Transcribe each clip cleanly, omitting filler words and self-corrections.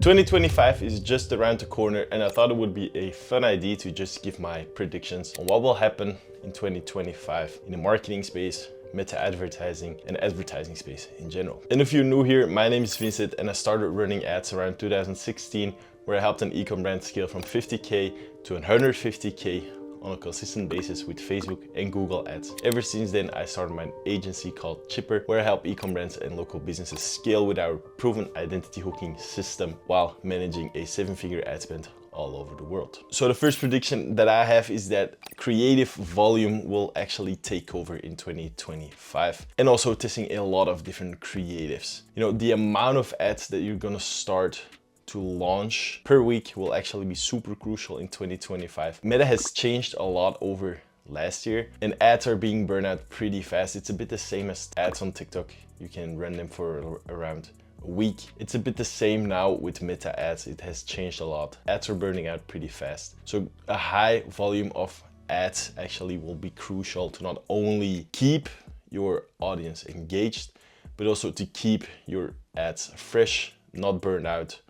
2025 is just around the corner, and I thought it would be a fun idea to just give my predictions on what will happen in 2025 in the marketing space, meta advertising, and advertising space in general. And if you're new here, my name is Vincent, and I started running ads around 2016, where I helped an e-com brand scale from 50K to 150K on a consistent basis with Facebook and Google ads. Ever since then, I started my agency called Chipper, where I help e-com brands and local businesses scale with our proven identity hooking system while managing a 7-figure ad spend all over the world. So the first prediction that I have is that creative volume will actually take over in 2025, and also testing a lot of different creatives. You know, the amount of ads that you're gonna start to launch per week will actually be super crucial in 2025. Meta has changed a lot over last year, and ads are being burned out pretty fast. It's a bit the same as ads on TikTok. You can run them for around a week. It's a bit the same now with meta ads. It has changed a lot. Ads are burning out pretty fast. So a high volume of ads actually will be crucial to not only keep your audience engaged, but also to keep your ads fresh, not burn out,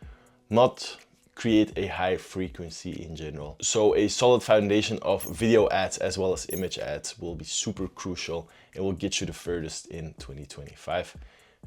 not create a high frequency in general. So a solid foundation of video ads as well as image ads will be super crucial and will get you the furthest in 2025.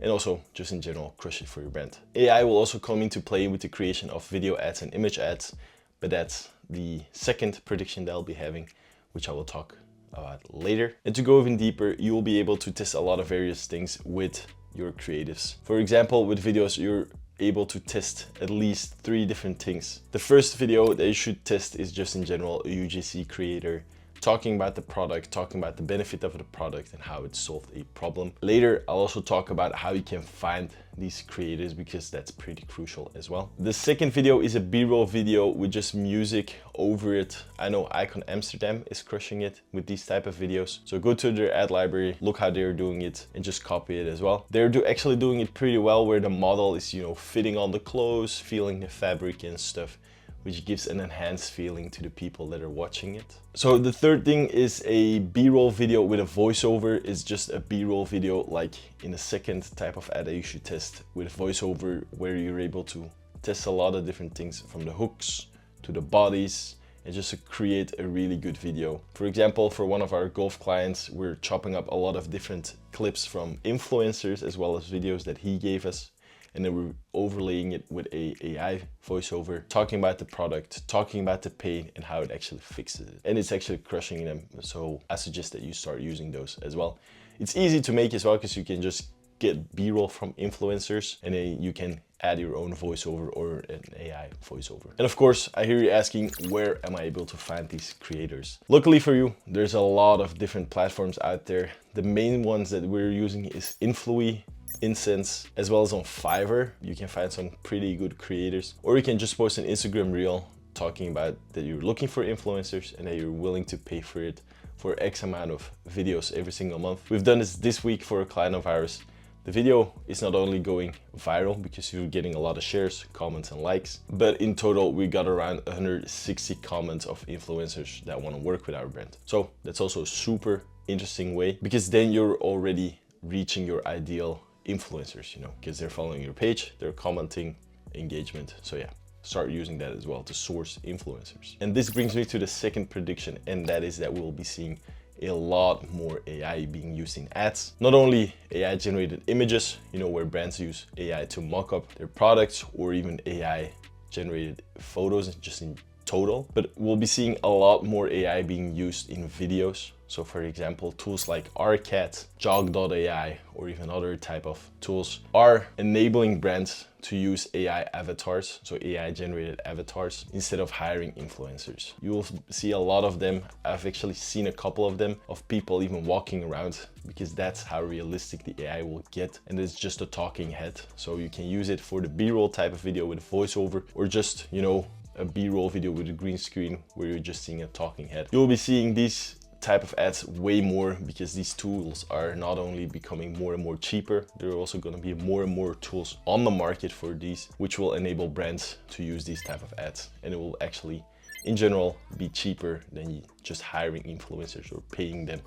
And also just in general, crush it for your brand. AI will also come into play with the creation of video ads and image ads, but that's the second prediction that I'll be having, which I will talk about later. And to go even deeper, you will be able to test a lot of various things with your creatives. For example, with videos, you're able to test at least 3 different things. The first video that you should test is just in general a UGC creator, talking about the product, talking about the benefit of the product and how it solved a problem. Later, I'll also talk about how you can find these creators, because that's pretty crucial as well. The second video is a B-roll video with just music over it. I know Icon Amsterdam is crushing it with these type of videos. So go to their ad library, look how they're doing it, and just copy it as well. They're actually doing it pretty well, where the model is, you know, fitting on the clothes, feeling the fabric and stuff, which gives an enhanced feeling to the people that are watching it. So the third thing is a B-roll video with a voiceover. It's just a B-roll video, like in the second type of ad that you should test with voiceover, where you're able to test a lot of different things from the hooks to the bodies, and just to create a really good video. For example, for one of our golf clients, we're chopping up a lot of different clips from influencers as well as videos that he gave us, and then we're overlaying it with a AI voiceover, talking about the product, talking about the pain and how it actually fixes it. And it's actually crushing them. So I suggest that you start using those as well. It's easy to make as well, because you can just get B-roll from influencers, and then you can add your own voiceover or an AI voiceover. And of course, I hear you asking, where am I able to find these creators? Luckily for you, there's a lot of different platforms out there. The main ones that we're using is Influy, Incense, as well as on Fiverr. You can find some pretty good creators, or you can just post an Instagram reel talking about that you're looking for influencers and that you're willing to pay for it for X amount of videos every single month. We've done this week for a client of ours. The video is not only going viral because you're getting a lot of shares, comments and likes, but in total we got around 160 comments of influencers that want to work with our brand. So that's also a super interesting way, because then you're already reaching your ideal influencers, you know, because they're following your page, they're commenting, engagement. So yeah, start using that as well to source influencers. And this brings me to the second prediction, and that is that we'll be seeing a lot more AI being used in ads. Not only AI generated images, you know, where brands use AI to mock up their products, or even AI generated photos just in total, but we'll be seeing a lot more AI being used in videos. So for example, tools like Arcat, Jog.ai, or even other type of tools are enabling brands to use AI avatars, so AI generated avatars, instead of hiring influencers. You will see a lot of them. I've actually seen a couple of them, of people even walking around, because that's how realistic the AI will get. And it's just a talking head. So you can use it for the B-roll type of video with voiceover, or just, you know, a B-roll video with a green screen where you're just seeing a talking head. You'll be seeing these type of ads way more, because these tools are not only becoming more and more cheaper, there are also going to be more and more tools on the market for these, which will enable brands to use these type of ads, and it will actually in general be cheaper than just hiring influencers or paying them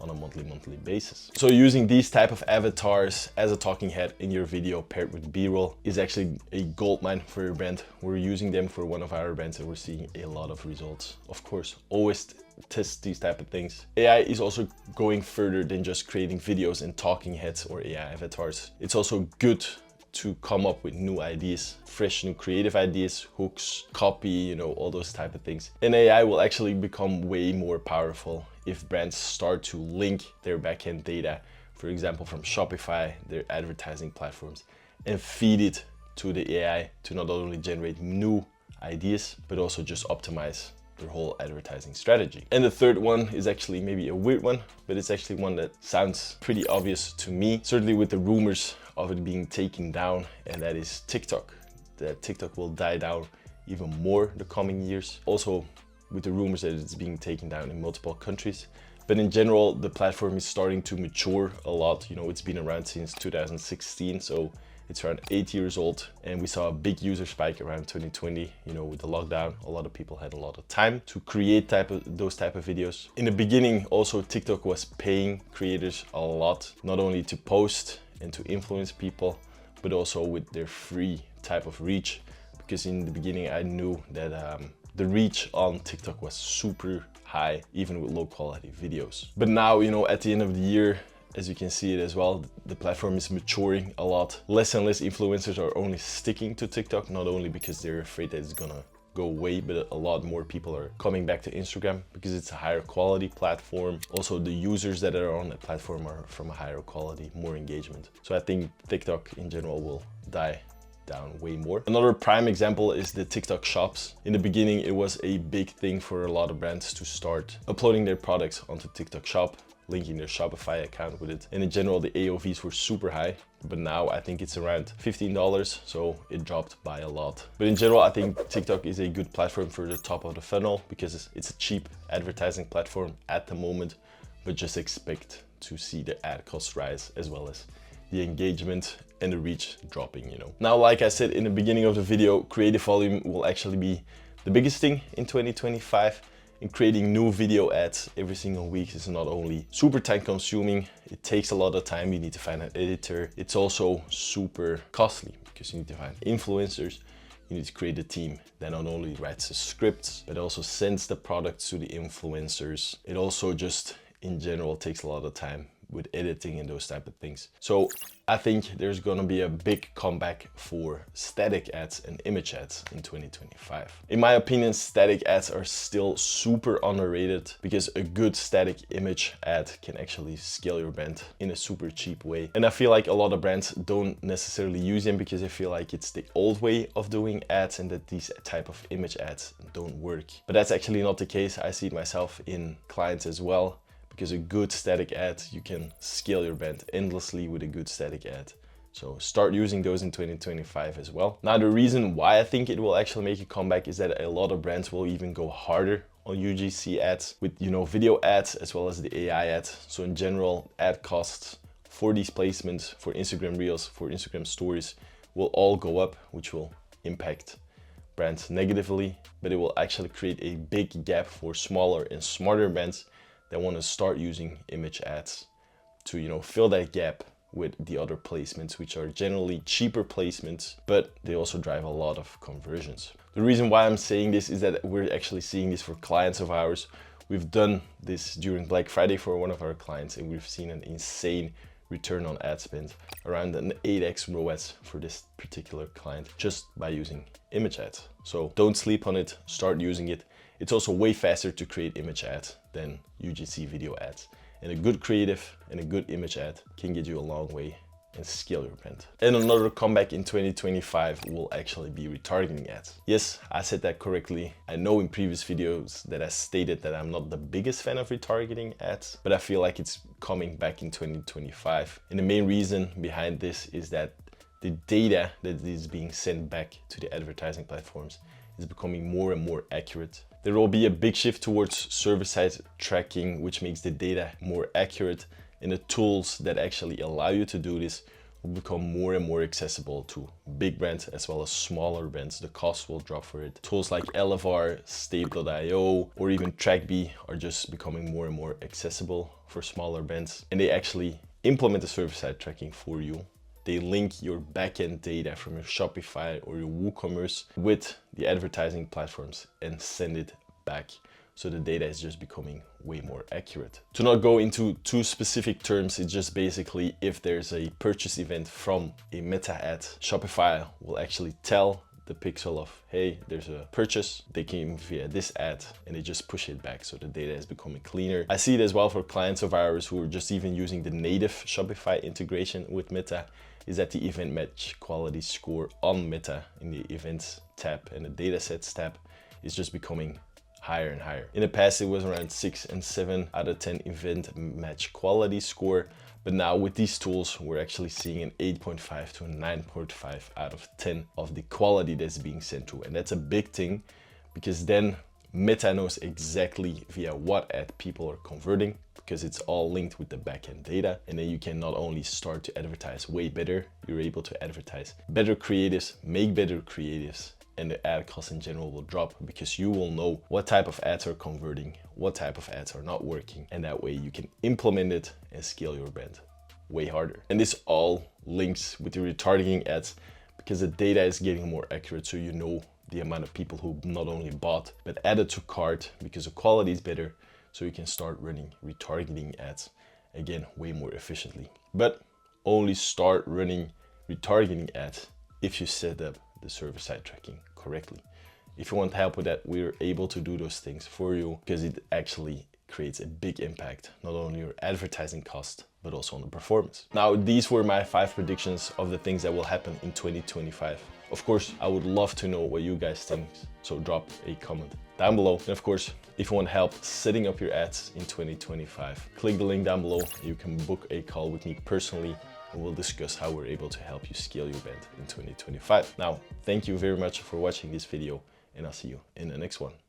on a monthly basis. So using these type of avatars as a talking head in your video paired with B-roll is actually a goldmine for your brand. We're using them for one of our brands and we're seeing a lot of results. Of course, always test these type of things. AI is also going further than just creating videos and talking heads or AI avatars. It's also good to come up with new ideas, fresh new creative ideas, hooks, copy, you know, all those type of things. And AI will actually become way more powerful if brands start to link their backend data, for example, from Shopify, their advertising platforms, and feed it to the AI to not only generate new ideas, but also just optimize their whole advertising strategy. And the third one is actually maybe a weird one, but it's actually one that sounds pretty obvious to me, certainly with the rumors of it being taken down, and that is TikTok. That TikTok will die down even more the coming years. Also with the rumors that it's being taken down in multiple countries. But in general, the platform is starting to mature a lot. You know, it's been around since 2016, so it's around 8 years old, and we saw a big user spike around 2020. You know, with the lockdown, a lot of people had a lot of time to create those type of videos. In the beginning, also TikTok was paying creators a lot, not only to post and to influence people, but also with their free type of reach. Because in the beginning, I knew that the reach on TikTok was super high, even with low quality videos. But now, you know, at the end of the year, as you can see it as well, the platform is maturing a lot. Less and less influencers are only sticking to TikTok, not only because they're afraid that it's gonna go away, but a lot more people are coming back to Instagram because it's a higher quality platform. Also, the users that are on the platform are from a higher quality, more engagement. So I think TikTok in general will die down way more. Another prime example is the TikTok shops. In the beginning, it was a big thing for a lot of brands to start uploading their products onto TikTok shop, linking their Shopify account with it. And in general, the AOVs were super high, but now I think it's around $15, so it dropped by a lot. But in general, I think TikTok is a good platform for the top of the funnel because it's a cheap advertising platform at the moment, but just expect to see the ad costs rise as well as the engagement and the reach dropping, you know. Now, like I said in the beginning of the video, creative volume will actually be the biggest thing in 2025. And creating new video ads every single week is not only super time consuming, it takes a lot of time. You need to find an editor. It's also super costly because you need to find influencers. You need to create a team that not only writes the scripts, but also sends the products to the influencers. It also just in general takes a lot of time with editing and those type of things. So I think there's gonna be a big comeback for static ads and image ads in 2025. In my opinion, static ads are still super underrated because a good static image ad can actually scale your brand in a super cheap way. And I feel like a lot of brands don't necessarily use them because they feel like it's the old way of doing ads and that these type of image ads don't work. But that's actually not the case. I see it myself in clients as well. Because a good static ad, you can scale your brand endlessly with a good static ad. So start using those in 2025 as well. Now, the reason why I think it will actually make a comeback is that a lot of brands will even go harder on UGC ads with, you know, video ads as well as the AI ads. So in general, ad costs for these placements, for Instagram Reels, for Instagram Stories will all go up, which will impact brands negatively, but it will actually create a big gap for smaller and smarter brands that want to start using image ads to, you know, fill that gap with the other placements, which are generally cheaper placements, but they also drive a lot of conversions. The reason why I'm saying this is that we're actually seeing this for clients of ours. We've done this during Black Friday for one of our clients, and we've seen an insane return on ad spend, around an 8x ROAS for this particular client, just by using image ads. So don't sleep on it, start using it. It's also way faster to create image ads than UGC video ads. And a good creative and a good image ad can get you a long way and scale your brand. And another comeback in 2025 will actually be retargeting ads. Yes, I said that correctly. I know in previous videos that I stated that I'm not the biggest fan of retargeting ads, but I feel like it's coming back in 2025. And the main reason behind this is that the data that is being sent back to the advertising platforms is becoming more and more accurate. There will be a big shift towards server-side tracking, which makes the data more accurate, and the tools that actually allow you to do this will become more and more accessible to big brands as well as smaller brands. The cost will drop for it. Tools like LFR, Stave.io, or even TrackB are just becoming more and more accessible for smaller brands. And they actually implement the server-side tracking for you. They link your backend data from your Shopify or your WooCommerce with the advertising platforms and send it back. So the data is just becoming way more accurate. To not go into too specific terms, it's just basically if there's a purchase event from a meta ad, Shopify will actually tell the pixel of, hey, there's a purchase. They came via this ad and they just push it back. So the data is becoming cleaner. I see it as well for clients of ours who are just even using the native Shopify integration with Meta, is that the event match quality score on Meta in the events tab and the datasets tab is just becoming higher and higher. In the past, it was around 6 and 7 out of 10 event match quality score. But now with these tools, we're actually seeing an 8.5 to a 9.5 out of 10 of the quality that's being sent to. And that's a big thing because then Meta knows exactly via what ad people are converting because it's all linked with the backend data. And then you can not only start to advertise way better, you're able to advertise better creatives, make better creatives, and the ad cost in general will drop because you will know what type of ads are converting, what type of ads are not working, and that way you can implement it and scale your brand way harder. And this all links with the retargeting ads because the data is getting more accurate, so you know the amount of people who not only bought but added to cart because the quality is better, so you can start running retargeting ads again way more efficiently. But only start running retargeting ads if you set up the server-side tracking correctly. If you want help with that, we're able to do those things for you because it actually creates a big impact, not only your advertising cost, but also on the performance. Now, these were my 5 predictions of the things that will happen in 2025. Of course, I would love to know what you guys think, so drop a comment down below. And of course, if you want help setting up your ads in 2025, click the link down below. You can book a call with me personally and we'll discuss how we're able to help you scale your brand in 2025. Now, thank you very much for watching this video and I'll see you in the next one.